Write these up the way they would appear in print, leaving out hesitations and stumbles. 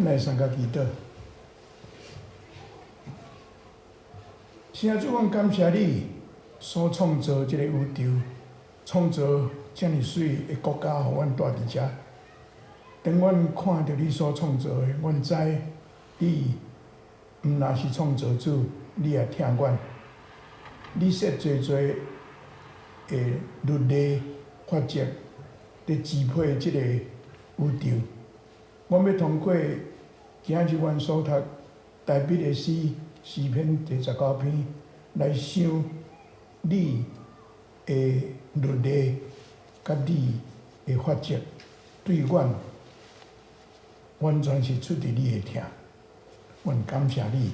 咱来三甲祈祷。神啊，主，阮感谢你所创造即个宇宙，创造遮尔水的国家，互阮住伫遮。当阮看到你所创造的，阮知你毋若是创造主，你也疼阮。你设侪侪的律例法则，伫支配即个宇宙。阮要通过今日阮所读大笔的诗篇第19篇，来想你的律例，甲你的法则，对阮完全是出伫你的疼。阮感谢你，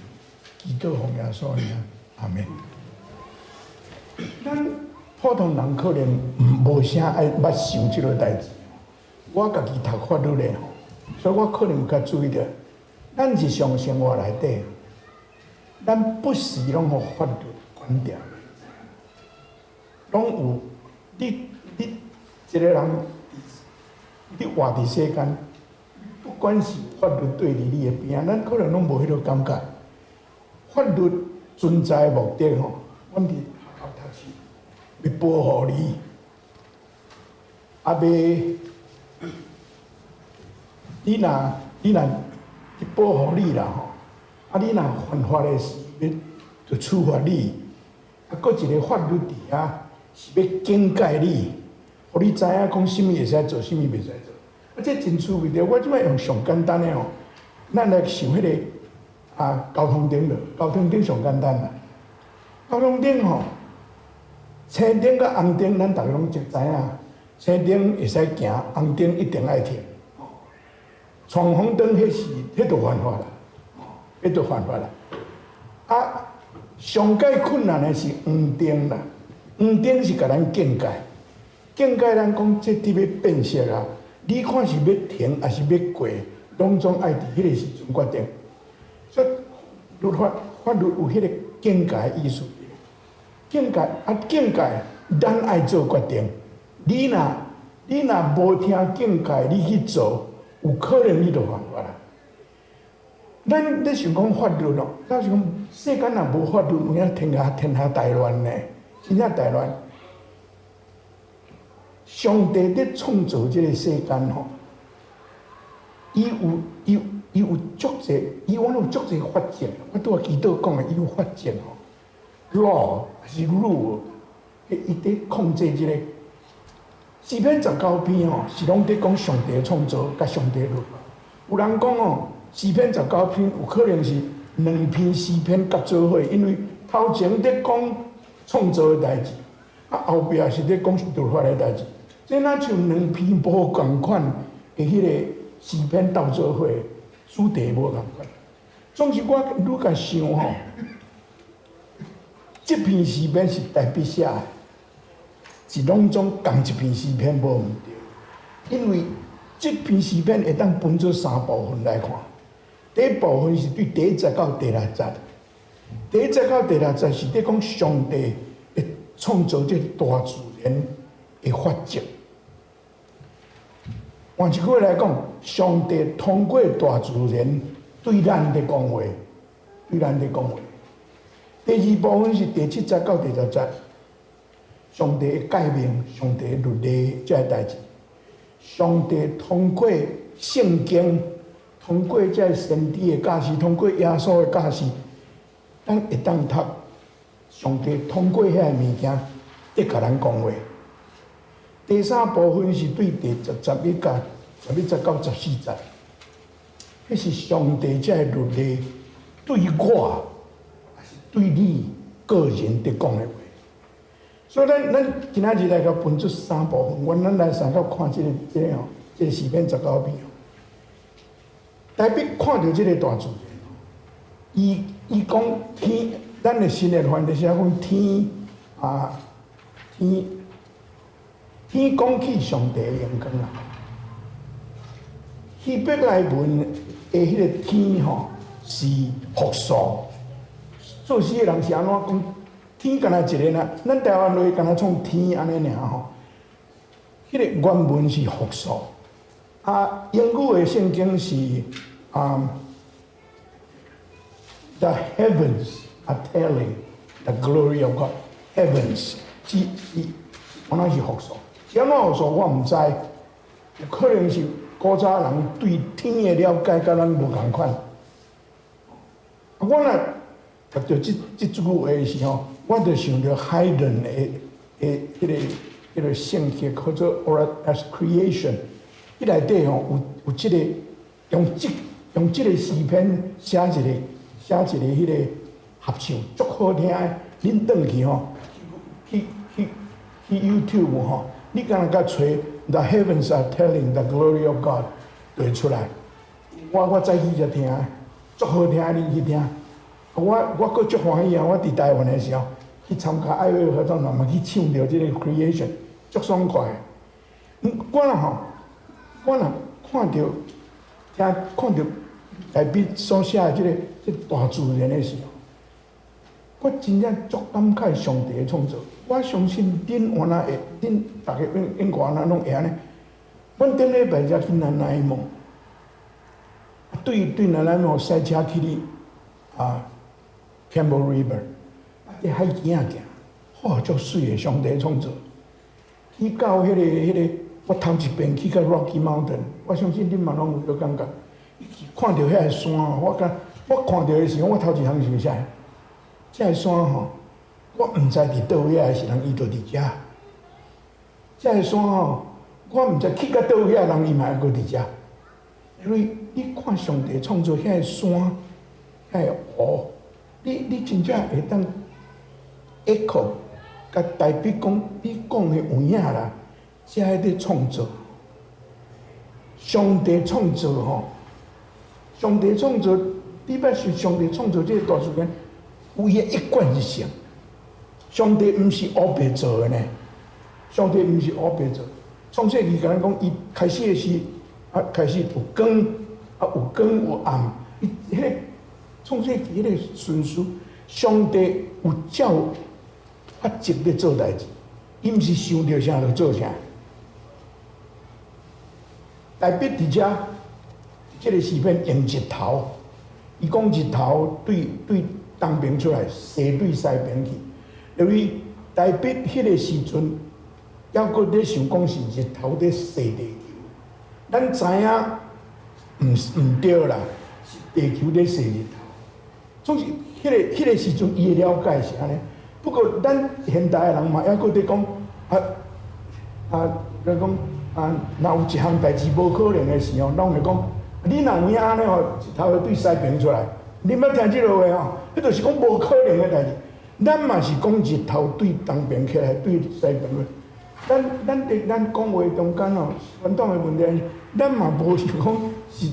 祈祷奉耶稣名，阿门。咱普通人可能无啥爱捌想即个代志。我家己读法律的，所以我可能较注意着。咱日常生活内底，咱不时拢互法律管掉，拢有你一个人，你活伫世间，不管是法律对伫你的边仔，咱可能拢无迄个感觉。法律存在的目的吼，阮伫学校读书，要保护你，你若保护你啦吼，你若犯法的时，要处罚你，搁一个法律伫遐是要警戒你，互你知影讲啥物会使做，啥物袂使做。这真趣味着，我即摆用上简单的吼，咱来想迄个交通灯了，交通灯上简单啦。交通灯吼，青灯甲红灯，咱逐个拢知影，青灯会使行，红灯一定爱停。闯红灯迄就犯法啦，迄就犯法啦。上界困难的是黄灯啦，黄灯是甲咱警戒，警戒咱讲这伫要变色啊。你看是要停还是要过，拢总爱伫迄个时阵决定。所以法律有迄个警戒的意思。警戒，咱爱做决定。你若无听警戒，你去做。有可能你就犯法啦。咱咧想讲法律咯，咱想讲世间若无法律，有影天下大乱呢，真正大乱。上帝咧创造这个世间吼，伊有足侪，伊往有足侪法则。我拄啊祈祷讲的，伊有法则吼，law 是 rule， 伊伫控制这个。诗篇19篇吼，是拢伫讲上帝的创造甲上帝的律法。有人讲哦，诗篇19篇有可能是2篇诗篇合做伙，因为头前伫讲创造的代志，后壁是伫讲律法的代志。这若像2篇无共款的迄个诗篇斗做伙，主题无共款。总是我愈甲想吼，这篇诗篇是代笔写的。是拢总共一篇诗篇无毋对，因为这篇诗篇会当分做3部分来看。第一部分是对第1节到第6节，第1节到第6节是伫讲上帝会创造这大自然的法则。换一句话来讲，上帝通过大自然对咱的讲话，对咱的讲话。第2部分是第7节到第10节。上帝的诫命，上帝的律例，这代志，上帝通过圣经，通过这先知的教示，通过耶稣的教示，咱会当读。上帝通过遐个物件，得甲咱讲话。第3部分是对第11节到14节，迄是上帝这律例对我，还是对你个人伫讲的话。所以咱今仔日来甲分出3部分，咱来三角看这个诗篇19篇。代表看到这个大自然，伊讲天，咱的新的翻译是讲天讲起上帝的荣光啦。希伯来文的迄个天吼是复数，做诗的人是安怎讲？天干那一个呐，咱台湾话干那创天安尼尔吼。迄个原文是复数，英语的圣经是 The heavens are telling the glory of God. Heavens 是我那是复数，什么复数我唔知，有可能是古早人对天的了解甲咱无共款。我若读到这句话的时候，我就想到海伦的迄个圣经叫做 "Or as Creation"， 伊内底吼有这个用这个诗篇写一个迄个合唱，足好听的。恁转去吼，去 YouTube 吼，你敢若甲找 The Heavens Are Telling the Glory of God 就会出来。我早起就听，足好听，你去听。我阁足欢喜啊！我伫台湾的时候去参加爱乐合唱团嘛，去唱着这个 Creation， 足爽快。我若看着内边所写的这大自然的时候，我真正足感慨上帝的创造。我相信恁原来会，恁大家应该安那拢会安尼。阮顶礼拜才去南奶梦，对南奶梦赛车去哩Campbell River， 伫海边行，哇，足水的上帝创造。去到迄个，我头一遍去到 Rocky Mountain， 我相信恁嘛拢有感觉。看到遐个山哦，我看到的时候，我头一项想啥？这个山吼，我毋知伫倒位啊，是人伊就伫遮。这个山吼，我毋知去到倒位啊，人伊嘛还搁伫遮。因为你看上帝创造遐个山，遐个湖，你真正会当 echo， 甲代表讲你讲的有影啦，这还伫创造。上帝创造吼。上帝创造，你捌想上帝创造这个大自然，有伊一贯一性。上帝毋是乌白做的呢，上帝毋是乌白做。创世纪甲咱讲，伊开始的时开始有光，有光有暗。伊迄个创世纪迄个顺序，上帝有照法则咧做代志，伊毋是想到啥就做啥。代表伫遮。这个视频用日头，伊讲日头对东边出来，西对西边去，因为台北迄个时阵，还阁咧想讲是日头咧射地球，咱知影毋对啦，是地球咧射日头。总是迄个时阵伊的了解是安尼。不过咱现代的人嘛，还阁咧讲若有一项代志无可能的时候，拢会讲。你若有影安尼吼，日头会对西边出来。你捌听即落话吼？迄就是讲无可能的代志。咱嘛是讲日头对东边起来，对西边去。咱讲话中间吼，传统的问题，咱嘛无想讲是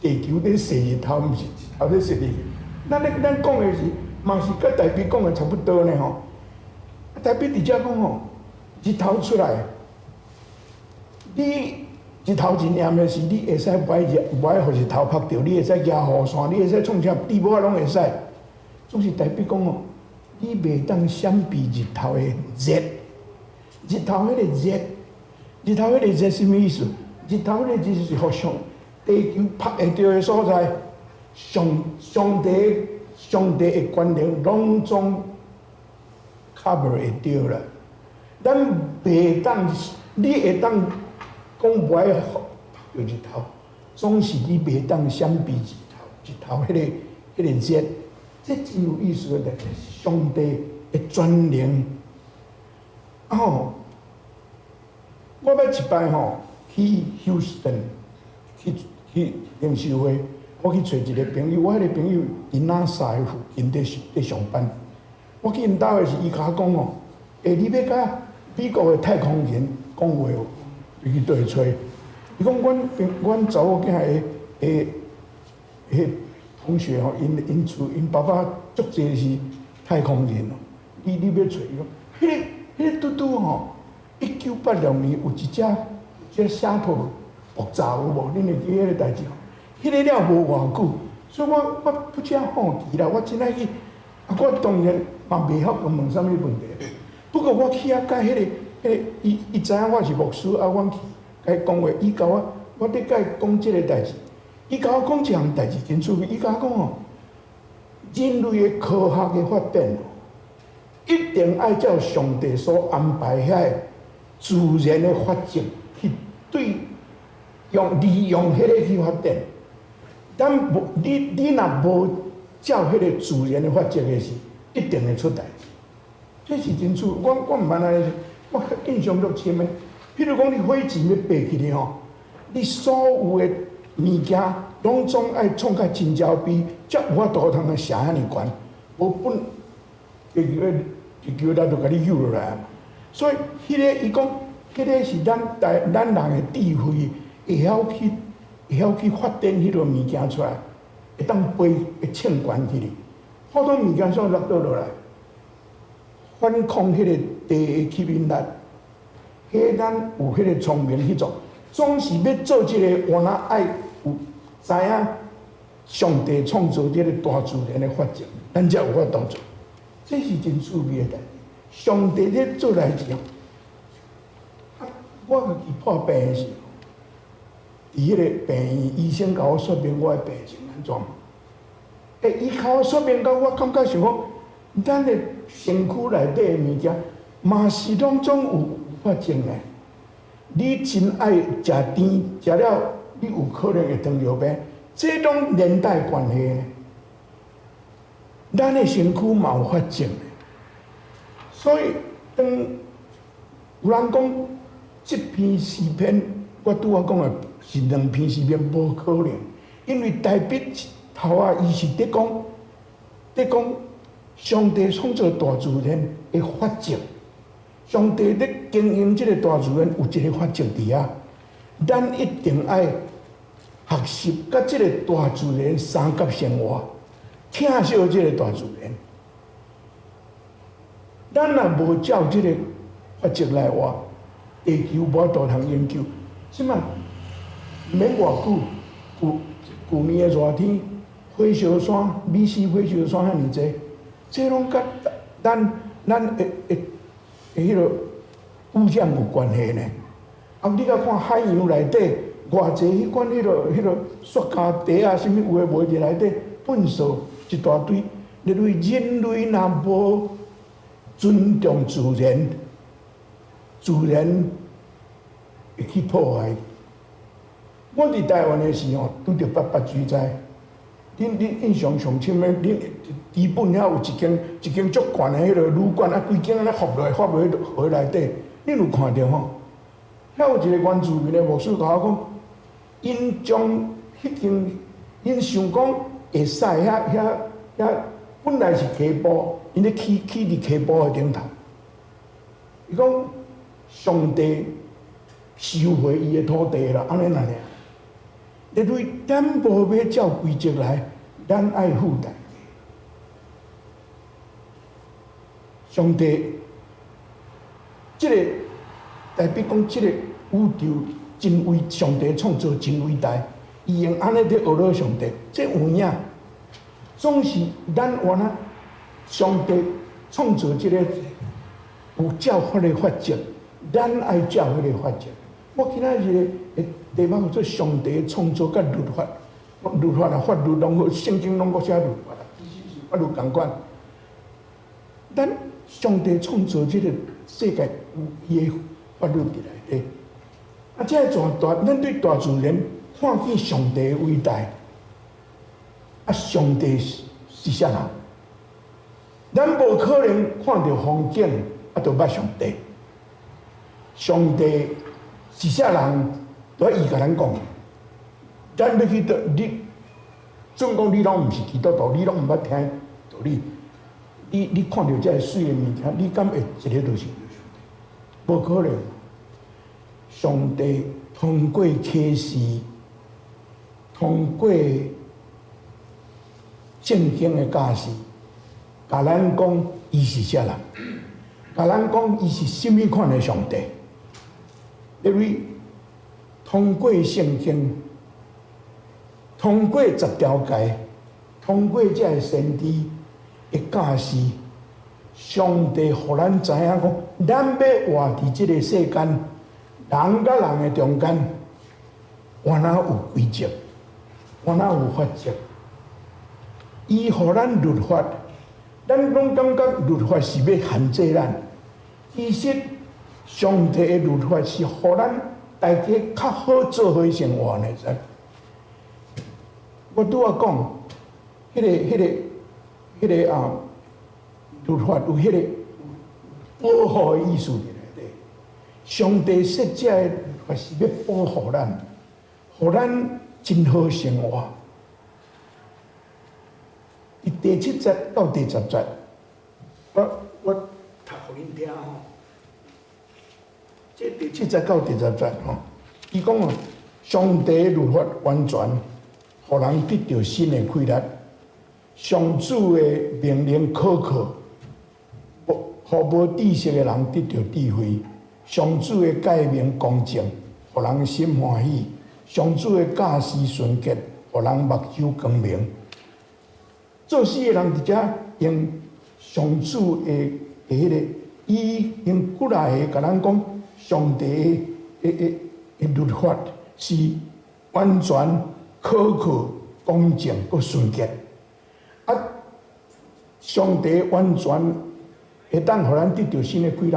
地球咧射日头，毋是日头咧射地球。咱讲的是，嘛是甲台北讲的差不多呢吼。台北伫遮讲吼，日头出来，你。日头真炎的是，你会使袂互日头晒着，你会使举雨伞，你会使创啥，地无啊拢会使。总是代表讲哦，你袂当闪避日头的热。日头迄个热什么意思？日头迄个热就是互上地球晒会着的所在，上帝的权能拢总 cover 会着啦。咱袂当，你会当。讲袂爱着日头，总是你袂当闪避日头迄个热，这真有意思的，上帝的专能。哦，我捌一摆吼去 Houston 去领袖会，我去找一个朋友，我迄个朋友伫NASA附近伫上班，我去因兜的是伊甲我讲哦，你要甲美国的太空人讲话哦。伊去倒去找，伊讲阮查某囝迄同学吼，因爸爸足济是太空人哦。你要找伊讲，迄个拄吼，1986年有一只沙土爆炸有无？恁会记迄个代志？迄个了无偌久，所以我不遮好奇啦。我真爱去，我当然嘛袂晓问啥物问题。不过我去甲迄个。伊知影我是牧师，阮去甲伊讲话，伊甲我咧甲伊讲即个代志，伊甲我讲一项代志真趣味，伊甲我讲哦，人类的科学的发展哦，一定爱照上帝所安排遐自然的法则去利用迄个去发展。咱无你若无照迄个自然的法则的是，一定会出代志。这是真趣，我毋捌安尼，我印象足深的。譬如讲，你火钱要爬起哩吼，你所有的物件拢总爱创甲真焦逼，才有法度通下遐尼悬。无本地球咱就甲你扭落来嘛。所以，迄个伊讲，迄个是咱人的智慧，会晓去发展迄个物件出来，会当飞会称悬起哩。普通物件上落倒来，反抗迄个地的吸引力。迄咱有迄个聪明去做，总是要做即个，原来爱有知影上帝创造即个大自然的法则，咱才有法度做。这是真趣味的代志。上帝咧做代志，我家己破病的时候，伫迄个病院，医生甲我说明我的病情安怎。伊甲我说明到，我感觉想讲，咱的身躯内底的物件，嘛是拢总有法则的。你真爱食甜，食了你有可能会糖尿病，这拢连带关系的。咱的身躯嘛有法则的。所以，当有人讲这篇诗篇，我拄仔讲的是两篇诗篇，无可能，因为大笔头啊，伊是伫讲上帝创造大自然的法则，上帝咧经营这个大自然有一个法则伫遐，咱一定爱学习甲这个大自然三角生活，疼惜这个大自然。咱若无照即个法则来活，地球无度通研究。即摆免偌久，旧年的热天，火烧山、美西火烧山遐尼济，这拢甲咱的迄个污染有关系呢。啊，你甲看海洋内底偌济迄款迄个塑胶袋啊，啥物有诶无伫内底粪扫一大堆，认为人类若无尊重自然，自然会去破坏。我伫台湾的时候，拄着八水灾。恁印象上深的，恁基本遐有一间足悬的迄个旅馆，啊，规间安尼合落河内底，恁有看着吼？遐有一个原住民的牧师甲我讲，因将迄间，因想讲会使遐本来是溪埔。因咧起伫溪埔的顶头，伊讲上帝收回伊的土地啦，安尼尔。因为咱无要照规则来，咱爱负担。上帝，即个代表讲，即个宇宙真伟，上帝创造真伟大，伊用安尼咧学了上帝，这有影，总是咱原来。上帝创造这个有照法的法则，咱爱照迄个法则。我今仔日的题目叫做上帝创造甲律法，律法啊法律拢好，圣经拢个写律法啦，其实是法律共款。咱上帝创造这个世界有伊的法律伫内底，啊，这咱对大自然看见上帝的伟大，啊，上帝是啥人？咱无可能看到风景，啊，就捌上帝。上帝是啥人？都伊甲咱讲。咱要去到你，总讲你拢毋是基督徒，你拢毋捌听道理。你看到遮水的物件，你敢会一个都是无可能。上帝通过启示，通过圣经的教示。甲咱讲，伊是啥人？甲咱讲，伊是甚物款的上帝？因为通过圣经，通过10条诫，通过这个先知的教示，上帝互咱知影讲，咱要活伫这个世间，人甲人的中间，原来有规则。我哪有法则？伊互咱律法，咱拢感觉律法是要限制咱，其实上帝的律法是互咱大家较好做伙生活呢。我拄仔讲，迄个律法有迄个保护的意思伫内底。上帝设置的律法是要保护咱，互咱真好生活。伫第7节到第10节，我读互恁听吼。这第7节到第10节吼，伊讲哦，上帝律法完全，互人得到新的规律。上主的命令可靠，互无知识的人得到智慧。上主的诫命公正，互人心欢喜。上主的教示纯洁，互人目睭光明。做事的人伫遮用上主的迄个，伊用古来的甲咱讲，上帝的律法是完全可靠、公正、佮纯洁。啊，上帝完全会当互咱得到新的规律。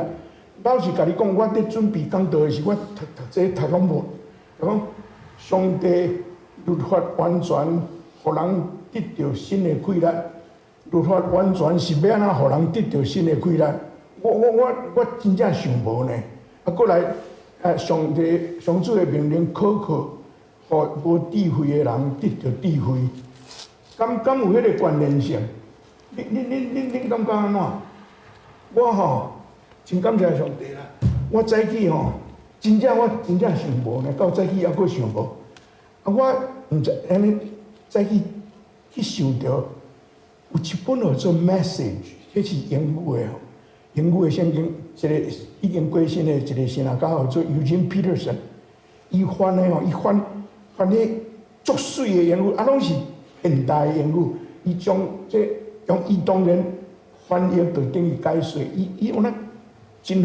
老实甲你讲，我伫准备讲道的时候，我读这读拢无，就讲上帝律法完全互人得到新的规律，律法完全是要安怎互人得到新的规律？我真正想无呢。啊，过来，上主的命令可靠，互无智慧的人得到智慧。敢有迄个关联性？恁感觉安怎？我吼真感谢上帝啦！我早起吼，我真正想无呢，到早起还佫想无。啊，我毋知安尼早起去想着有一本叫做《Message》，迄是英语的吼，英语的圣经，一个已经过身的一个神学家叫做 Eugene Peterson， 伊翻的吼，伊翻迄足水的英语，啊，拢是现代的英语。伊将用伊当然翻译就等于解说，伊有那真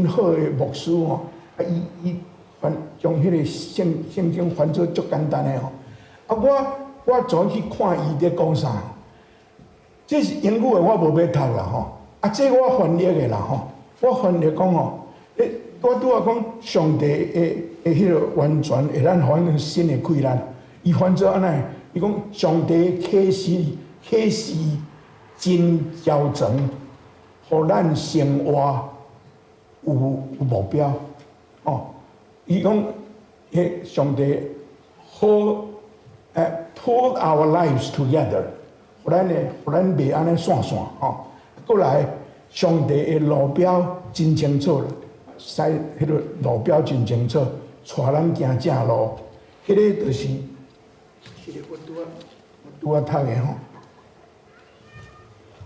好的牧师吼，啊，伊翻将迄个圣经翻做足简单的吼。啊，我昨去看伊伫讲啥，这是英语的，我无要读啦吼。啊，这我翻译的啦吼，我翻译讲吼，我拄仔讲上帝的迄个完全会咱互咱新的规律，伊翻做安尼，伊讲上帝启示真标准，互咱生活有目标。哦，伊讲迄上帝好，put our lives together， 互咱袂安尼散吼。过来，上帝的路标真清楚，使迄个路标真清楚，带咱行正路。迄个就是，迄个我拄仔读的吼。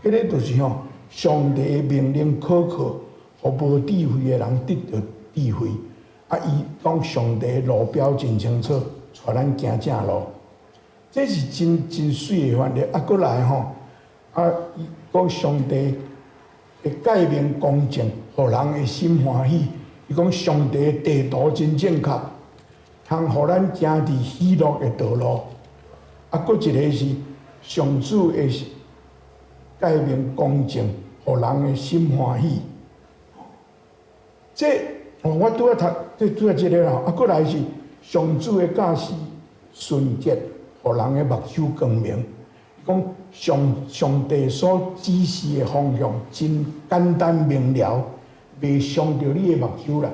迄个就是吼，上帝的命令可靠，互无智慧的人得到智慧。啊，伊讲上帝的路标真清楚，带咱行正路。这是真水的翻译。啊，过来吼，啊，伊讲上帝的诫命公正，互人的心欢喜。伊讲上帝的地图真正确，通互咱行伫喜乐的道路。啊，搁一个是上主的诫命公正，互人的心欢喜。这我拄仔读，拄仔这个啦。啊，过来是上主的教示纯洁，互人的目睭光明。讲上帝所指示的方向真简单明了，袂伤着你的目睭啦。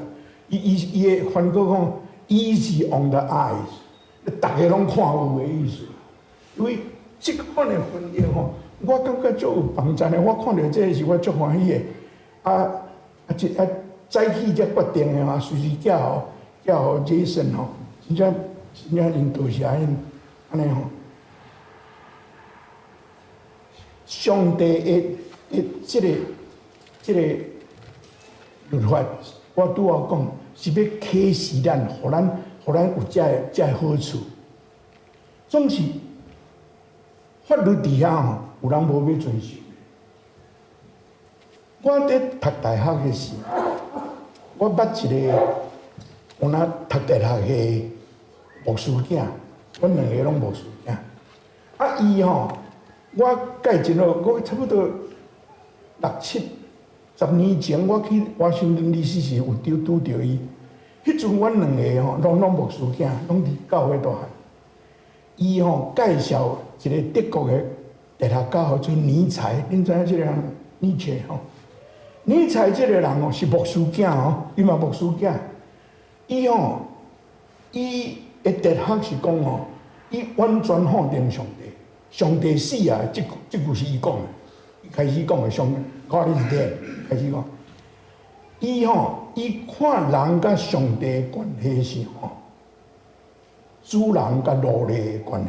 伊的翻过讲 easy on the eyes， 大家拢看有的意思。因为这款的翻译吼，我感觉足有帮助的。我看到这个是我足欢喜的。早起才决定的嘛，随时叫互 Jason 吼，真正因多谢因安尼吼。上帝的这个律法，我拄仔讲是要启示咱，互咱有这好处。总是法律底下吼，有人无要遵守。我伫读大学的时候，我捌一个有那读大学的牧师囝，阮两个拢无事囝。啊，伊吼，我介真好，我差不多6、7、10年前，我去华盛顿 DC 时有拄着伊。迄阵阮两个吼，拢牧师囝，拢伫教会大汉。伊吼介绍一个德国的大学教授，叫尼采，恁知影即个人？尼采吼，尼采即个人吼是牧师囝吼，伊嘛牧师囝。伊吼，伊的哲学是讲吼，伊完全否定上帝，上帝死啊！即句是伊讲的，伊开始讲的上God is dead， 开始讲。伊吼，伊看人甲上帝的关系是吼，主人甲奴隶的关系。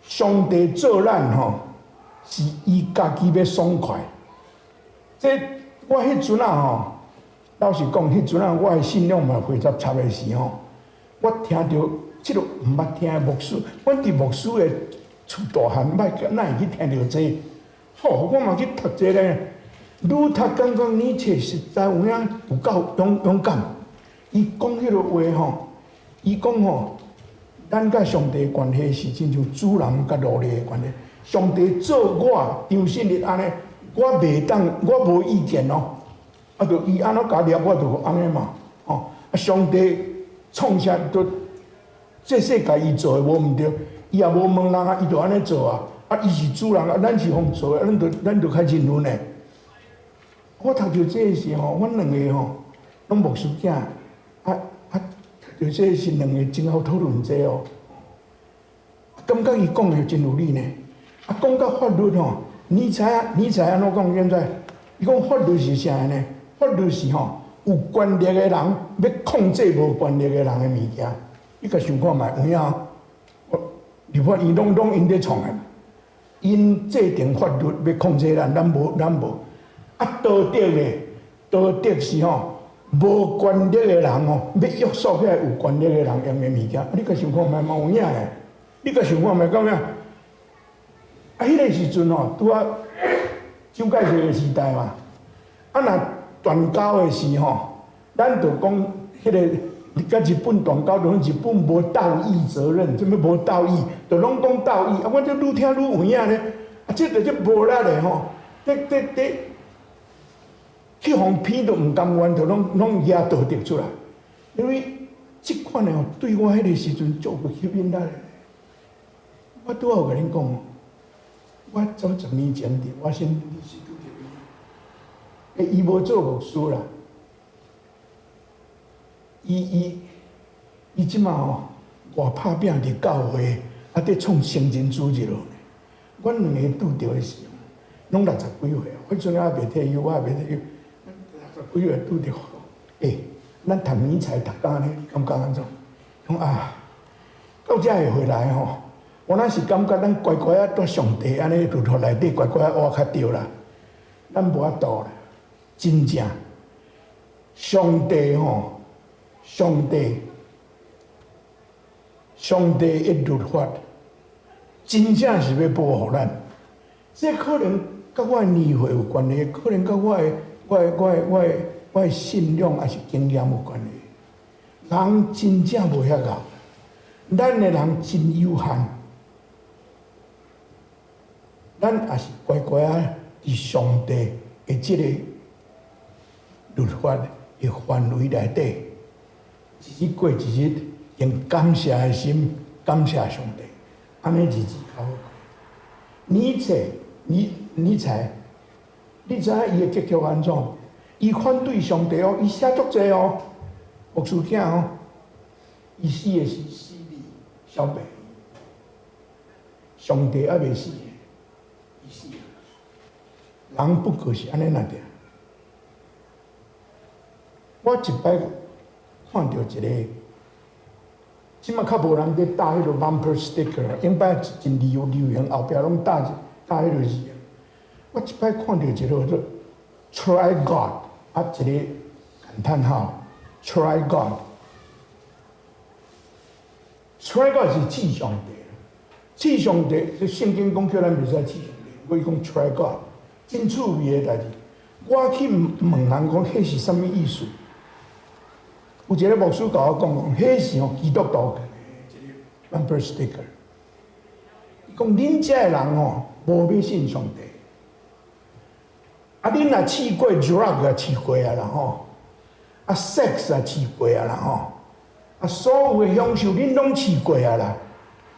上帝做咱吼，是伊家己要爽快。这我迄阵啊吼，老实讲，迄阵啊，我的信仰嘛非常插的时吼，我听到即个毋捌听的牧师，阮伫牧师的厝大汉，哪会去听到这？吼，我嘛去读这个。愈读感觉尼采实在有影有够勇敢。伊讲迄个话吼，伊讲吼，咱甲上帝关系是亲像主人甲奴隶的关系。上帝做我张信日安尼，我袂当，我无意见哦。啊，着伊安怎甲掠，我着安尼嘛。吼，啊，上帝创啥都，这世界伊做的无毋对，伊也无问人啊，伊着安尼做啊。啊，伊是主人啊，咱是互做的，咱着较认份的。我读到这时吼，阮两个吼，拢牧师囝，读到这是两个真好讨论这哦。感觉伊讲的真有理呢。啊，讲到法律吼，尼采安怎讲？现在伊讲法律是啥呢？法律是吼，有权力的人要控制无权力的人的物件。你甲想看觅有影？立法院拢因咧创的，因制定法律要控制咱无。啊，道德咧，道德是吼，无权力的人吼，要约束起来有权力的人用的物件。你甲想看觅嘛有影诶？你甲想看觅讲咩？啊，迄个时阵吼，拄啊蒋介石的时代嘛。啊，若断交的时吼，咱就讲迄个，甲日本断交，就日本无道义责任，什物无道义，就拢讲道义。啊，我这愈听愈有影咧。啊，这就无力的吼，去互骗都毋甘愿，就拢惹道德出来。因为即款的吼，对我迄个时阵做过吸引力。我拄好甲恁讲，我早10年前伫我先律师拄着伊，伊无做牧师啦，伊即马吼外拍拼伫教会，啊，伫创成人组织咯。阮两个拄着的时候，拢60几岁，迄阵也未退休，我也未退休。60几岁拄着，咱读尼采读到安尼，你感觉安怎？讲啊，到遮会回来吼，我若是感觉咱乖乖啊，在上帝安尼律法内底乖乖啊活较对啦，咱无法度啦，真正上帝吼，上帝的律法，真正是要保护咱。这可能甲我的年岁有关系，可能甲我的信仰也是经验有关系。人真正无遐够，咱的人真有限，咱也是乖乖啊，伫上帝的即个律法的范围内底，一日过一日，用感谢的心感谢上帝，安尼日子较好过。尼采，你知影伊的结局安怎？伊反对上帝哦，伊写足济哦，牧师囝哦，伊死的是死伫小白，上帝还未死，伊死了。人不过是安尼那点。我一摆看到一个，即马较无人伫打迄个 bumper sticker， 应该真流行，后壁拢打迄个字。我一摆看到一个叫 Try God， 啊一个感叹号 ，Try God。Try God 是试上帝，试上帝，这圣经讲叫咱袂使试上帝，我伊讲 Try God， 真趣味的代志。我去问人讲，迄是啥物意思？有一个牧师甲我讲，迄是基督徒 bumper sticker。伊讲恁遮的人哦，无要信上帝。啊，恁若试过 drug 啊，试过啊啦吼，啊 sex 啊，试过啊啦吼，啊所有的享受恁拢试过啊啦，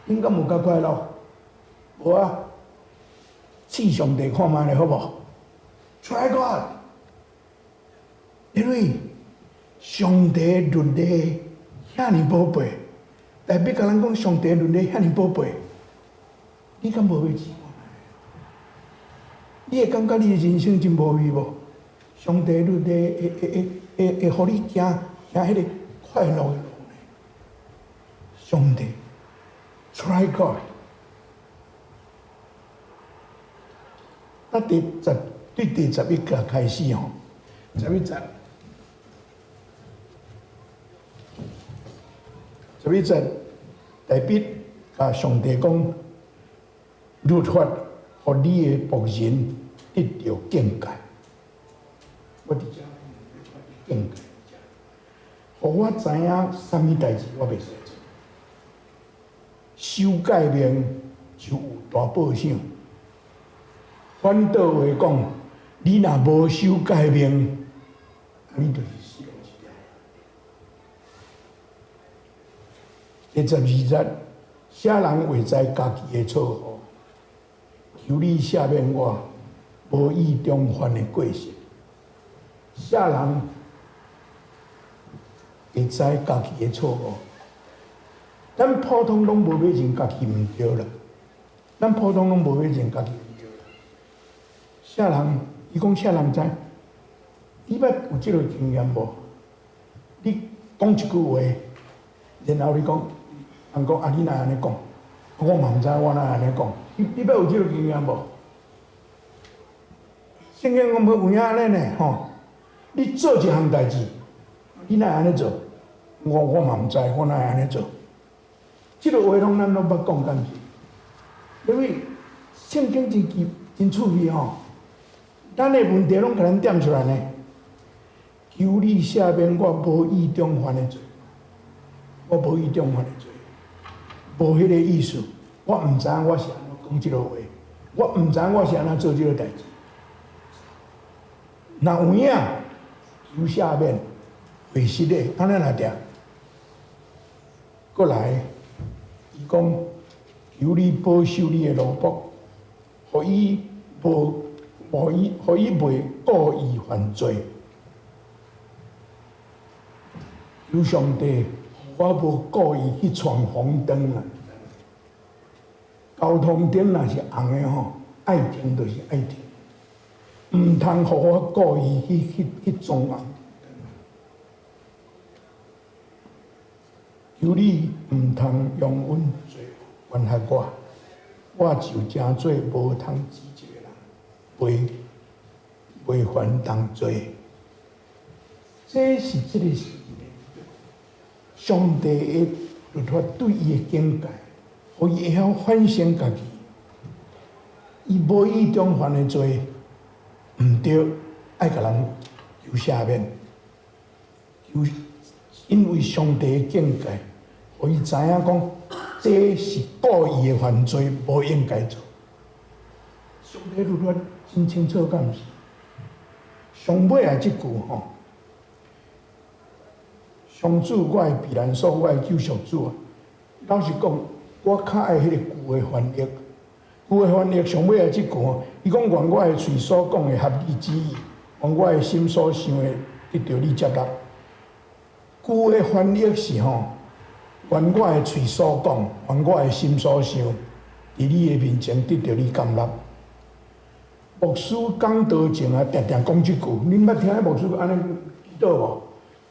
恁敢有较快乐？无啊，试上帝看卖咧，好无 ？Try God， 因为上帝律例遐尼宝贝，代表甲咱讲上帝律例遐尼宝贝，你敢无要试？你会感觉你的人生真无味无？上帝律例会互你行迄个快乐的路呢？上帝 ，Try God。对第11节开始吼，11节大笔甲上帝讲，律法互你的仆人得到境界。我伫遮境界，互我知影啥物代志我袂使做，修诫命就有大报赏。反倒话讲，你若无守诫命，你就是死路一条。第12节，啥人会知家己的错误？求你赦免我无意中犯的过失。啥人会知家己的错误？咱普通拢无要认家己毋对啦，咱普通拢无要认家己。啥人？伊讲啥人知？你捌有即个经验无？你讲一句话，然后你讲，人讲啊，你哪安尼讲？我嘛毋知我哪安尼讲。你捌有即个经验无？圣经讲有影安尼呢吼。你做一项代志，你哪安尼做？我嘛毋知，我哪安尼做？即个话拢咱拢捌讲干是？因为圣经真趣味吼。咱的问题拢甲咱点出来呢？求你赦免我无意中犯的罪，我无意中犯的罪，无迄个意思。我毋知影我是安怎讲即个话，我毋知影我是安怎做即个代志。若有影，求赦免，会实的，安尼若定。过来，伊讲求你保守你的奴仆，互伊袂故意犯罪。求上帝，我无故意去闯红灯啦。交通灯若是红的吼，爱停就是爱停，毋通互我故意去撞红。求你毋通用阮罪冤害我，我就真做无通治一个人，违反同罪。这是即个是上帝的律法对伊的境界，互伊会晓反省家己。伊无意中犯的罪，毋对，爱甲人求赦免，因为上帝的境界。互伊知影讲，这是故意的犯罪，无应该做。上帝律法真清楚，敢毋是？上尾啊，即句吼，上主我的避难所，我的救赎主啊。老实讲，我较爱迄个旧的翻译。旧的翻译上尾啊，即句吼，伊讲愿我的嘴所讲的合你旨意，愿我的心所想的得到你接纳。旧的翻译是吼。愿我的嘴所讲，愿我的心所想，伫你的面前得到你接纳。牧师讲道前啊，常常讲即句，恁捌听牧师安尼祈祷无？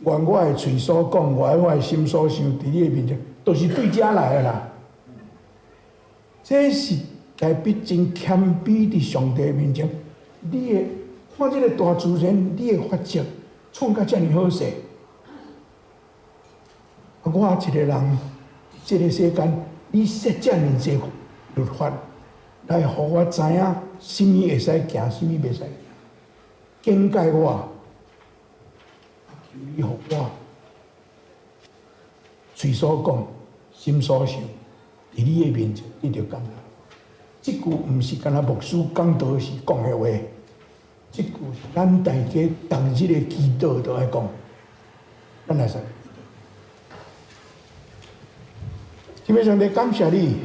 愿我的嘴所讲，愿我的心所想，伫你的面前，都是对遮来的啦。这是代表真谦卑伫上帝面前，你的看这个大自然，你的发迹创甲遮尔好势。我一个人，这个世间，你设遮尔济律法，来互我知影，什么会使行，什么袂使行，警戒我，求你互我，嘴所讲，心所想，伫你的面前得到感染。即句毋是干那牧师讲道时讲的话，即句是咱大家逐日的祈祷都爱讲。咱来说，今日上帝感谢你，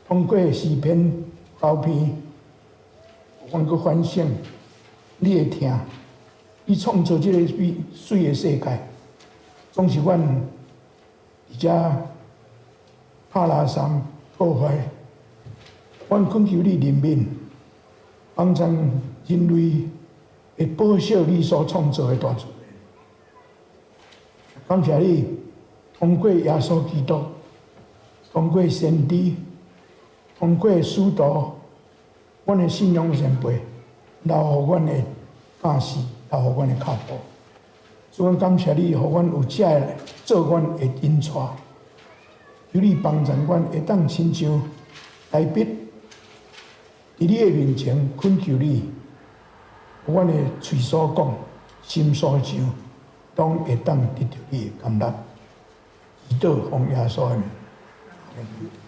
通过诗篇9篇，阮阁反省，你会听，你创造即个水的世界，总是阮伫遮拍拉山破坏。阮恳求你怜悯，帮助人类会保守你所创造的大自然。感谢你，通过耶稣基督，通过先知，通过使徒，阮的信仰前辈，留互阮的教士，留互阮的脚步。所以，阮感谢你，互阮有遮做阮的引带。求你帮助阮，会当亲像大笔。伫你的面前恳求你，阮的嘴所讲、心所想，拢会当得到你的甘纳。祈祷奉耶稣的名。